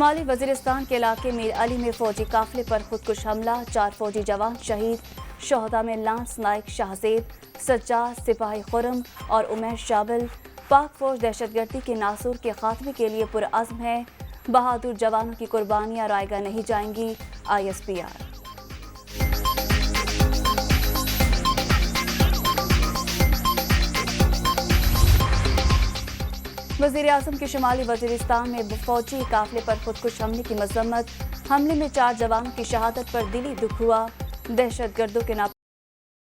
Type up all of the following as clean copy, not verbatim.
شمالی وزیرستان کے علاقے میر علی میں فوجی قافلے پر خودکش حملہ، 4 فوجی جوان شہید۔ شہداء میں لانس نائک شاہزیب، سجاد، سپاہی خرم اور عمیر شامل۔ پاک فوج دہشت گردی کے ناصور کے خاتمے کے لیے پرعزم ہے۔ بہادر جوانوں کی قربانیاں رائیگاں نہیں جائیں گی، ISPR۔ وزیر اعظم کی شمالی وزیرستان میں فوجی قافلے پر خودکش حملے کی مذمت۔ حملے میں 4 جوانوں کی شہادت پر دلی دکھ ہوا۔ دہشت گردوں کے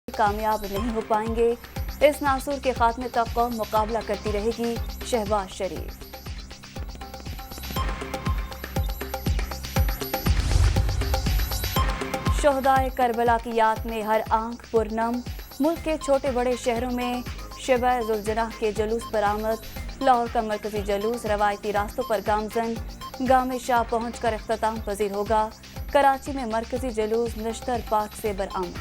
کامیاب نہیں ہو پائیں گے۔ اس ناصور کے خاتمے تک قوم مقابلہ کرتی رہے گی، شہباز شریف۔ شہدائے کربلا کی یاد میں ہر آنکھ پرنم۔ ملک کے چھوٹے بڑے شہروں میں شبہ ذوالجناح کے جلوس برآمد۔ لاہور کا مرکزی جلوس روایتی راستوں پر گامزن۔ گام شاہ پہنچ کر اختتام پذیر ہوگا۔ کراچی میں مرکزی جلوس نشتر پارک سے برآمد۔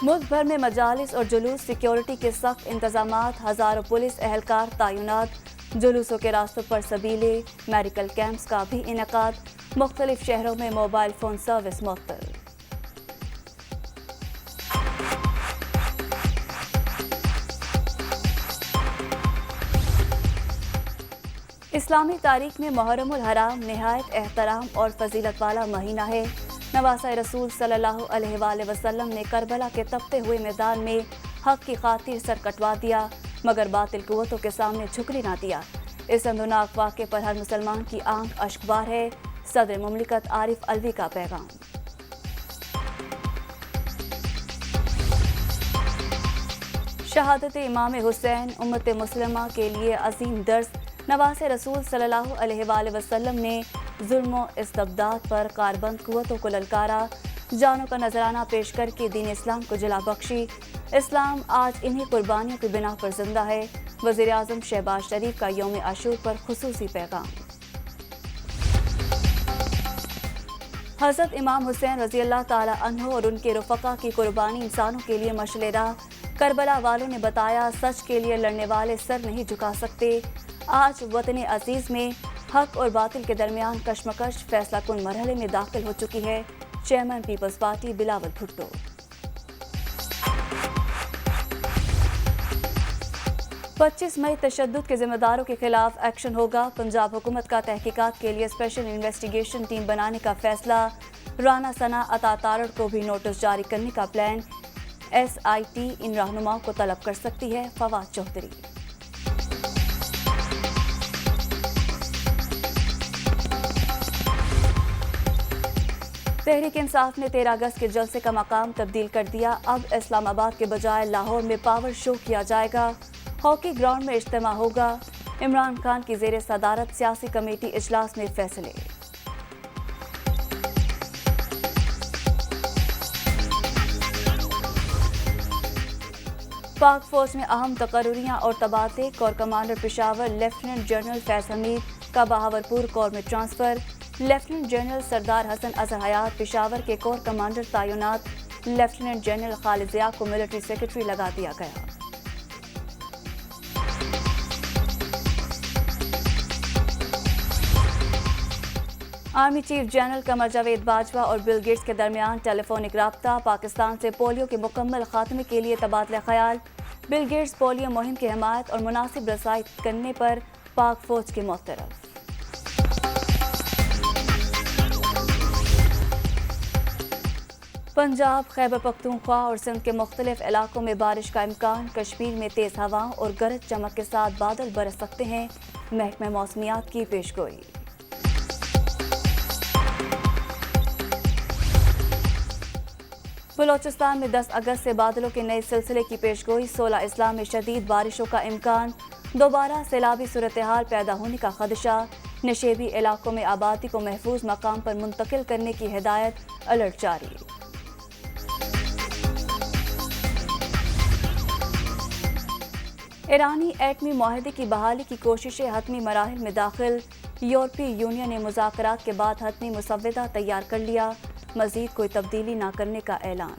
ملک بھر میں مجالس اور جلوس سیکیورٹی کے سخت انتظامات، ہزاروں پولیس اہلکار تعینات۔ جلوسوں کے راستوں پر سبیلے، میڈیکل کیمپس کا بھی انعقاد۔ مختلف شہروں میں موبائل فون سروس معطل۔ اسلامی تاریخ میں محرم الحرام نہایت احترام اور فضیلت والا مہینہ ہے۔ نواسہ رسول صلی اللہ علیہ وآلہ وسلم نے کربلا کے تپتے ہوئے میدان میں حق کی خاطر سر کٹوا دیا، مگر باطل قوتوں کے سامنے جھکنے نہ دیا۔ اس اندوناک واقعے پر ہر مسلمان کی آنکھ اشکبار ہے۔ صدر مملکت عارف علوی کا پیغام۔ شہادت امام حسین امت مسلمہ کے لیے عظیم درس۔ نواسہ رسول صلی اللہ علیہ وآلہ وسلم نے ظلم و استبداد پر کاربند قوتوں کو للکارا، جانوں کا نذرانہ پیش کر کے دین اسلام کو جلا بخشی۔ اسلام آج انہی قربانیوں کی بنا پر زندہ ہے۔ وزیر اعظم شہباز شریف کا یوم عاشور پر خصوصی پیغام۔ حضرت امام حسین رضی اللہ تعالی عنہ اور ان کے رفقا کی قربانی انسانوں کے لیے مشعل راہ۔ کربلا والوں نے بتایا، سچ کے لیے لڑنے والے سر نہیں جھکا سکتے۔ آج وطن عزیز میں حق اور باطل کے درمیان کشمکش فیصلہ کن مرحلے میں داخل ہو چکی ہے۔ چیئرمین پیپلز پارٹی بلاول بھٹو۔ 25 مئی تشدد کے ذمہ داروں کے خلاف ایکشن ہوگا۔ پنجاب حکومت کا تحقیقات کے لیے اسپیشل انویسٹیگیشن ٹیم بنانے کا فیصلہ۔ رانا ثنا عطا تارڑ کو بھی نوٹس جاری کرنے کا پلان۔ SIT ان رہنماؤں کو طلب کر سکتی ہے، فواد چودھری۔ تحریک انصاف نے 13 اگست کے جلسے کا مقام تبدیل کر دیا۔ اب اسلام آباد کے بجائے لاہور میں پاور شو کیا جائے گا۔ ہاکی گراؤنڈ میں اجتماع ہوگا۔ عمران خان کی زیر صدارت سیاسی کمیٹی اجلاس میں فیصلے۔ پاک فوج میں اہم تقرریاں اور تبادلے۔ Corps commander Peshawar lieutenant general Faiz Hameed کا بہاولپور کور میں ٹرانسفر۔ لیفٹیننٹ جنرل سردار حسن اظہر حیات پشاور کے کور کمانڈر تعینات۔ لیفٹیننٹ جنرل خالد ضیاء کو ملٹری سیکرٹری لگا دیا گیا۔ Army chief general Qamar Javed Bajwa اور بل گیٹس کے درمیان ٹیلی فونک رابطہ۔ پاکستان سے پولیو کے مکمل خاتمے کے لیے تبادلہ خیال۔ بل گیٹس پولیو مہم کی حمایت اور مناسب رسائی کرنے پر پاک فوج کے معترف۔ پنجاب، خیبر پختونخوا اور سندھ کے مختلف علاقوں میں بارش کا امکان۔ کشمیر میں تیز ہواؤں اور گرج چمک کے ساتھ بادل برس سکتے ہیں، محکمہ موسمیات کی پیشگوئی۔ بلوچستان میں 10 اگست سے بادلوں کے نئے سلسلے کی پیشگوئی۔ 16 اضلاع میں شدید بارشوں کا امکان۔ دوبارہ سیلابی صورتحال پیدا ہونے کا خدشہ۔ نشیبی علاقوں میں آبادی کو محفوظ مقام پر منتقل کرنے کی ہدایت، الرٹ جاری۔ ایرانی ایٹمی معاہدے کی بحالی کی کوششیں حتمی مراحل میں داخل۔ یورپی یونین نے مذاکرات کے بعد حتمی مسودہ تیار کر لیا، مزید کوئی تبدیلی نہ کرنے کا اعلان۔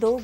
2